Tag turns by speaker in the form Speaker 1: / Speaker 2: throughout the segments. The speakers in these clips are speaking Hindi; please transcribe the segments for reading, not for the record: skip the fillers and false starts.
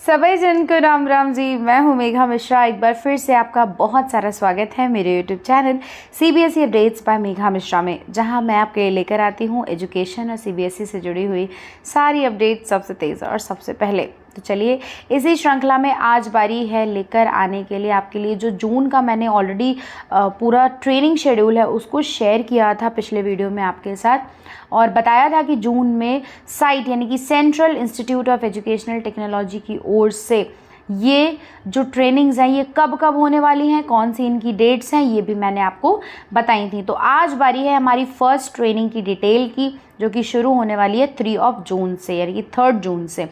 Speaker 1: सभी जन को राम राम जी। मैं हूं मेघा मिश्रा। एक बार फिर से आपका बहुत सारा स्वागत है मेरे YouTube channel CBSE updates by Megha Mishra में, जहां मैं आपके लिए लेकर आती हूं एजुकेशन और सीबीएसई से जुड़ी हुई सारी अपडेट्स सबसे तेज़ और सबसे पहले। तो चलिए इसी श्रृंखला में आज बारी है लेकर आने के लिए आपके लिए जो जून का मैंने ऑलरेडी पूरा ट्रेनिंग शेड्यूल है उसको शेयर किया था पिछले वीडियो में आपके साथ, और बताया था कि जून में साइट यानी कि central institute of educational technology की ओर से ये जो ट्रेनिंग्स हैं ये कब कब होने वाली हैं, कौन सी इनकी डेट्स हैं, ये भी मैंने आपको बताई थी। तो आज बारी है हमारी फर्स्ट ट्रेनिंग की डिटेल की, जो कि शुरू होने वाली है 3 जून से, यानी कि 3 जून से।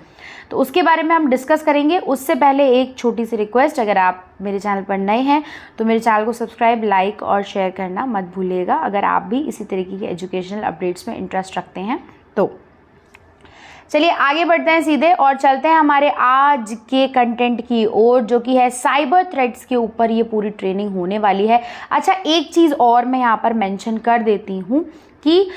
Speaker 1: तो उसके बारे में हम डिस्कस करेंगे। उससे पहले एक छोटी सी रिक्वेस्ट, अगर आप मेरे चैनल पर नए हैं तो मेरे चैनल को सब्सक्राइब, लाइक और शेयर करना मत भूलिएगा, अगर आप भी इसी तरीके के एजुकेशनल अपडेट्स में इंटरेस्ट रखते हैं तो। चलिए आगे बढ़ते हैं सीधे और चलते हैं हमारे आज के कंटेंट की ओर, जो कि है साइबर थ्रेट्स के ऊपर ये पूरी ट्रेनिंग होने वाली है। अच्छा, एक चीज़ और मैं यहाँ पर मेंशन कर देती हूँ कि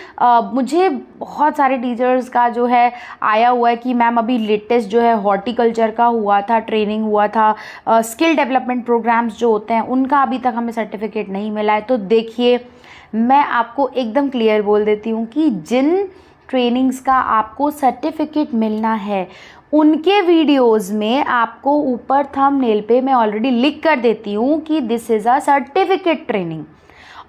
Speaker 1: मुझे बहुत सारे टीचर्स का जो है आया हुआ है कि मैम अभी लेटेस्ट जो है हॉर्टिकल्चर का हुआ था, ट्रेनिंग हुआ था, स्किल डेवलपमेंट प्रोग्राम्स जो होते हैं उनका अभी तक हमें सर्टिफिकेट नहीं मिला है। तो देखिए, मैं आपको एकदम क्लियर बोल देती हूँ कि जिन ट्रेनिंग्स का आपको सर्टिफिकेट मिलना है उनके वीडियोस में आपको ऊपर थंबनेल पे मैं ऑलरेडी लिख कर देती हूँ कि this is a certificate training,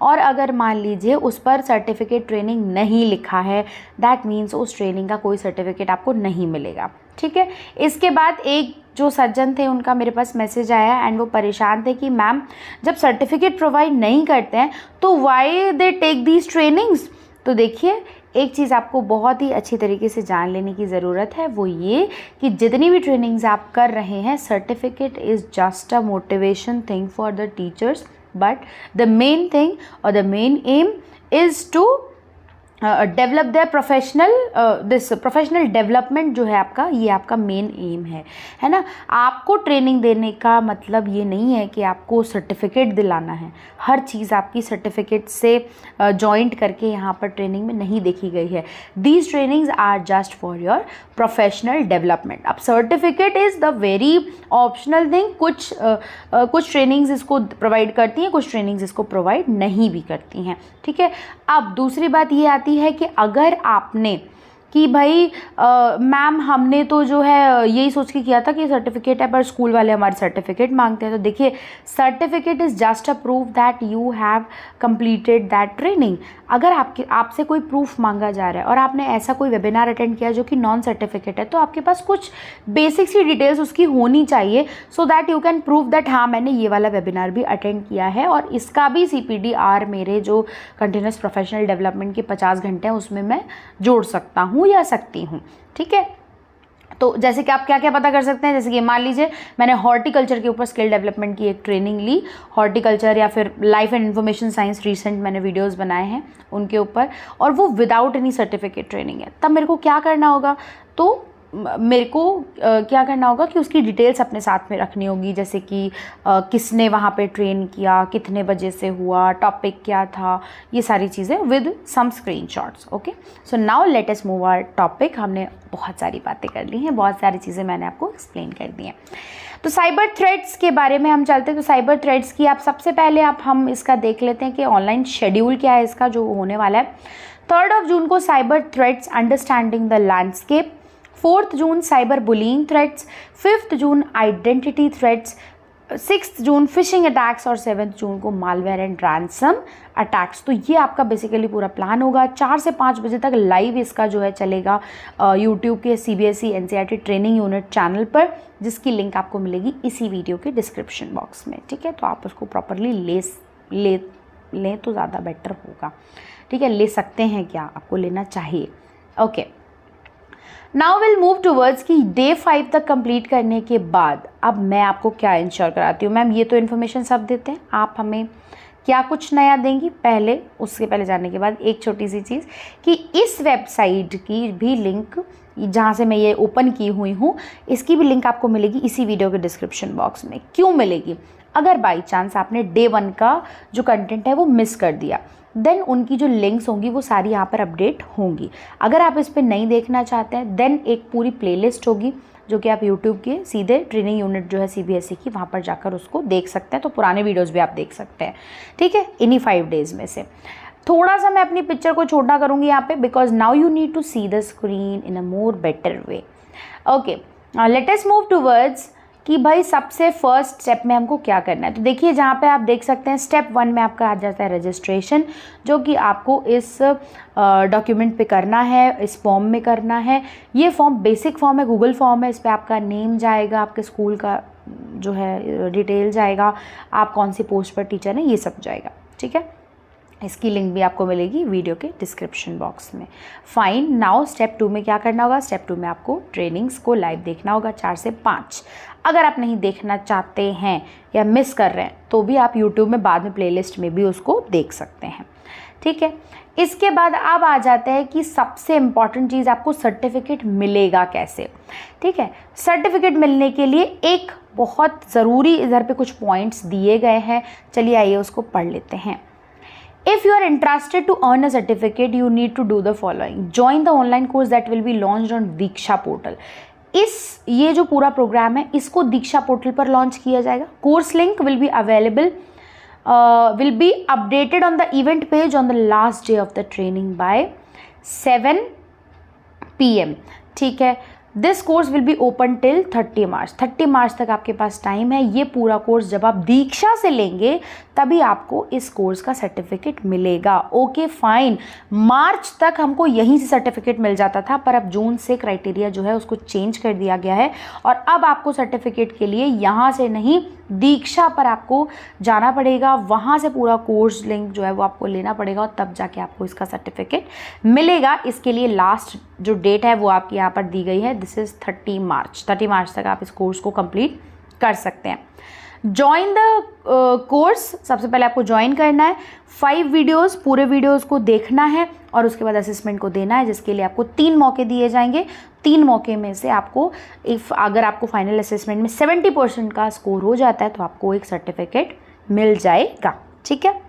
Speaker 1: और अगर मान लीजिए उस पर सर्टिफिकेट ट्रेनिंग नहीं लिखा है, दैट मीन्स उस ट्रेनिंग का कोई सर्टिफिकेट आपको नहीं मिलेगा। ठीक है। इसके बाद एक जो सज्जन थे उनका मेरे पास मैसेज आया एंड वो परेशान थे कि मैम जब सर्टिफिकेट प्रोवाइड नहीं करते हैं तो why they take these trainings. तो देखिए, एक चीज़ आपको बहुत ही अच्छी तरीके से जान लेने की ज़रूरत है, वो ये कि जितनी भी ट्रेनिंग्स आप कर रहे हैं, certificate is just a motivation thing for the teachers, but the main thing और the main aim is to develop the professional development जो है आपका, ये आपका मेन एम है ना। आपको ट्रेनिंग देने का मतलब ये नहीं है कि आपको सर्टिफिकेट दिलाना है। हर चीज़ आपकी सर्टिफिकेट से जॉइंट करके यहाँ पर ट्रेनिंग में नहीं देखी गई है। These trainings are just for your professional development. अब certificate is the very optional thing. कुछ ट्रेनिंग्स इसको प्रोवाइड करती हैं, कुछ ट्रेनिंग्स इसको प्रोवाइड नहीं भी करती हैं। ठीक है। अब दूसरी बात ये आती है कि अगर आपने कि भाई मैम हमने तो जो है यही सोच के किया था कि सर्टिफिकेट है पर स्कूल वाले हमारे सर्टिफिकेट मांगते हैं, तो देखिए certificate is just a proof that you have completed that training. अगर आपसे कोई प्रूफ मांगा जा रहा है और आपने ऐसा कोई वेबिनार अटेंड किया जो कि नॉन सर्टिफिकेट है, तो आपके पास कुछ बेसिक सी डिटेल्स उसकी होनी चाहिए, so that you can prove that हाँ मैंने ये वाला वेबिनार भी अटेंड किया है और इसका भी CPDR मेरे जो कंटिन्यूस प्रोफेशनल डेवलपमेंट के 50 घंटे हैं उसमें मैं जोड़ सकता हूँ या सकती हूँ। ठीक है। तो जैसे कि आप क्या क्या पता कर सकते हैं, जैसे कि मान लीजिए मैंने हॉर्टिकल्चर के ऊपर स्किल डेवलपमेंट की एक ट्रेनिंग ली, हॉर्टिकल्चर या फिर life and information science, recent मैंने वीडियोस बनाए हैं उनके ऊपर, और वो विदाउट एनी सर्टिफिकेट ट्रेनिंग है। तब मेरे को क्या करना होगा, तो मेरे को क्या करना होगा कि उसकी डिटेल्स अपने साथ में रखनी होगी, जैसे कि किसने वहाँ पे ट्रेन किया, कितने बजे से हुआ, टॉपिक क्या था, ये सारी चीज़ें with some screenshots. Okay, so now let us move our topic. हमने बहुत सारी बातें कर ली हैं, बहुत सारी चीज़ें मैंने आपको एक्सप्लेन कर दी हैं। तो साइबर थ्रेट्स के बारे में हम चलते हैं। तो साइबर थ्रेट्स की आप सबसे पहले हम इसका देख लेते हैं कि ऑनलाइन शेड्यूल क्या है इसका जो होने वाला है। 3 जून को cyber threats understanding the landscape, 4 June cyber bullying threats, 5 June identity threats, 6 June phishing attacks और 7 जून को मालवेयर एंड रैंसम अटैक्स। तो ये आपका बेसिकली पूरा प्लान होगा। 4 से 5 बजे तक लाइव इसका जो है चलेगा यूट्यूब के CBSE NCERT training unit channel पर, जिसकी लिंक आपको मिलेगी इसी वीडियो के डिस्क्रिप्शन बॉक्स में। ठीक है। तो आप उसको प्रॉपरली लें तो ज़्यादा बेटर होगा। ठीक है, ले सकते हैं क्या, आपको लेना चाहिए। Okay, now will move towards कि डे 5 तक कंप्लीट करने के बाद अब मैं आपको क्या इंश्योर कराती हूँ। मैम ये तो इन्फॉर्मेशन सब देते हैं, आप हमें क्या कुछ नया देंगी। पहले उसके पहले जानने के बाद एक छोटी सी चीज़ कि इस वेबसाइट की भी लिंक, जहाँ से मैं ये ओपन की हुई हूँ, इसकी भी लिंक आपको मिलेगी इसी वीडियो के डिस्क्रिप्शन बॉक्स में। क्यों मिलेगी, अगर बाई चांस आपने डे 1 का जो कंटेंट है वो मिस कर दिया, देन उनकी जो लिंक्स होंगी वो सारी यहाँ पर अपडेट होंगी। अगर आप इस पर नहीं देखना चाहते हैं, देन एक पूरी प्लेलिस्ट होगी जो कि आप यूट्यूब के सीधे ट्रेनिंग यूनिट जो है CBSE की, वहाँ पर जाकर उसको देख सकते हैं। तो पुराने वीडियोज़ भी आप देख सकते हैं, ठीक है, इन्हीं 5 डेज़ में से। थोड़ा सा मैं अपनी पिक्चर को छोटा करूँगी यहाँ पे, because now you need to see the screen in a more better way. Okay, let us move towards कि भाई सबसे फर्स्ट स्टेप में हमको क्या करना है। तो देखिए जहाँ पे आप देख सकते हैं स्टेप 1 में आपका आ जाता है रजिस्ट्रेशन, जो कि आपको इस डॉक्यूमेंट पे करना है, इस फॉर्म में करना है। ये फॉर्म बेसिक फॉर्म है, गूगल फॉर्म है। इस पर आपका नेम जाएगा, आपके स्कूल का जो है डिटेल जाएगा, आप कौन सी पोस्ट पर टीचर हैं, ये सब जाएगा, ठीक है। इसकी लिंक भी आपको मिलेगी वीडियो के डिस्क्रिप्शन बॉक्स में। फाइन, नाउ स्टेप 2 में क्या करना होगा। स्टेप 2 में आपको ट्रेनिंग्स को लाइव देखना होगा 4 से 5। अगर आप नहीं देखना चाहते हैं या मिस कर रहे हैं तो भी आप यूट्यूब में बाद में प्लेलिस्ट में भी उसको देख सकते हैं, ठीक है। इसके बाद अब आ जाते हैं कि सबसे इम्पॉर्टेंट चीज़, आपको सर्टिफिकेट मिलेगा कैसे, ठीक है। सर्टिफिकेट मिलने के लिए एक बहुत ज़रूरी इधर पे कुछ पॉइंट्स दिए गए हैं, चलिए आइए उसको पढ़ लेते हैं। If you are interested to earn a certificate, you need to do the following. Join the online course that will be launched on Diksha portal. ये जो पूरा प्रोग्राम है इसको दीक्षा पोर्टल पर लॉन्च किया जाएगा। Course link will be available, will be updated on the event page on the last day of the training by 7 PM, ठीक है। This course will be open till 30 मार्च। 30 मार्च तक आपके पास टाइम है। ये पूरा कोर्स जब आप दीक्षा से लेंगे तभी आपको इस कोर्स का सर्टिफिकेट मिलेगा। ओके फाइन, मार्च तक हमको यहीं से सर्टिफिकेट मिल जाता था, पर अब जून से क्राइटेरिया जो है उसको चेंज कर दिया गया है और अब आपको सर्टिफिकेट के लिए यहाँ से नहीं दीक्षा पर आपको जाना पड़ेगा, वहाँ से पूरा कोर्स लिंक जो है वो आपको लेना पड़ेगा और तब जाके आपको इसका सर्टिफिकेट मिलेगा। इसके लिए लास्ट जो डेट है वो आपकी यहाँ पर दी गई है, दिस इज़ 30 मार्च। 30 मार्च तक आप इस कोर्स को कंप्लीट कर सकते हैं। ज्वाइन द कोर्स, सबसे पहले आपको ज्वाइन करना है। 5 वीडियोस, पूरे वीडियोस को देखना है और उसके बाद असेसमेंट को देना है, जिसके लिए आपको 3 मौके दिए जाएंगे। 3 मौके में से आपको अगर आपको फाइनल असेसमेंट में 70% का स्कोर हो जाता है तो आपको एक सर्टिफिकेट मिल जाएगा, ठीक है।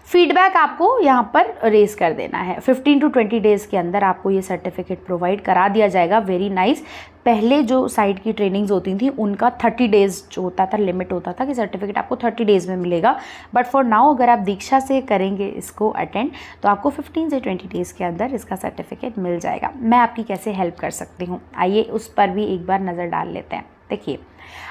Speaker 1: फीडबैक आपको यहाँ पर रेज कर देना है। 15 to 20 डेज़ के अंदर आपको ये सर्टिफिकेट प्रोवाइड करा दिया जाएगा। Very nice. पहले जो साइट की ट्रेनिंग्स होती थी उनका 30 डेज़ जो होता था, लिमिट होता था कि सर्टिफिकेट आपको 30 डेज़ में मिलेगा, बट फॉर नाउ अगर आप दीक्षा से करेंगे इसको अटेंड तो आपको 15 से 20 डेज़ के अंदर इसका सर्टिफिकेट मिल जाएगा। मैं आपकी कैसे हेल्प कर सकती हूँ, आइए उस पर भी एक बार नज़र डाल लेते हैं। देखिए,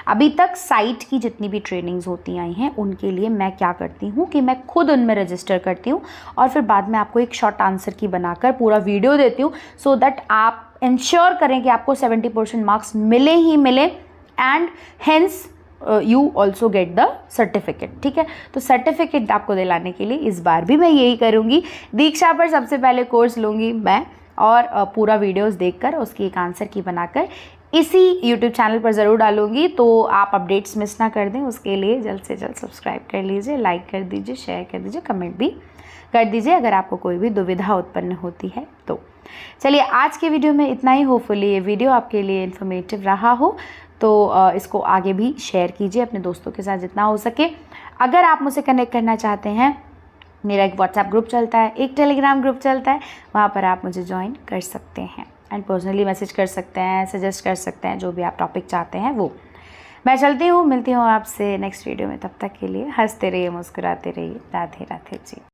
Speaker 1: अभी तक साइट की जितनी भी ट्रेनिंग्स होती आई हैं उनके लिए मैं क्या करती हूँ कि मैं खुद उनमें रजिस्टर करती हूँ और फिर बाद में आपको एक शॉर्ट आंसर की बनाकर पूरा वीडियो देती हूँ, सो दैट आप इंश्योर करें कि आपको 70% मार्क्स मिले ही मिले and hence you also get the certificate, ठीक है। तो सर्टिफिकेट आपको दिलाने के लिए इस बार भी मैं यही करूँगी। दीक्षा पर सबसे पहले कोर्स लूँगी मैं और पूरा वीडियोस देखकर उसकी एक आंसर की बनाकर इसी YouTube चैनल पर ज़रूर डालूंगी, तो आप अपडेट्स मिस ना कर दें। उसके लिए जल्द से जल्द सब्सक्राइब कर लीजिए, लाइक कर दीजिए, शेयर कर दीजिए, कमेंट भी कर दीजिए अगर आपको कोई भी दुविधा उत्पन्न होती है तो। चलिए आज के वीडियो में इतना ही। होपफुली ये वीडियो आपके लिए इन्फॉर्मेटिव रहा हो तो इसको आगे भी शेयर कीजिए अपने दोस्तों के साथ जितना हो सके। अगर आप मुझसे कनेक्ट करना चाहते हैं, मेरा एक व्हाट्सएप ग्रुप चलता है, एक टेलीग्राम ग्रुप चलता है, वहाँ पर आप मुझे ज्वाइन कर सकते हैं एंड पर्सनली मैसेज कर सकते हैं, सजेस्ट कर सकते हैं, जो भी आप टॉपिक चाहते हैं वो। मैं चलती हूँ, मिलती हूँ आपसे नेक्स्ट वीडियो में। तब तक के लिए हंसते रहिए, मुस्कुराते रहिए। राधे राधे जी।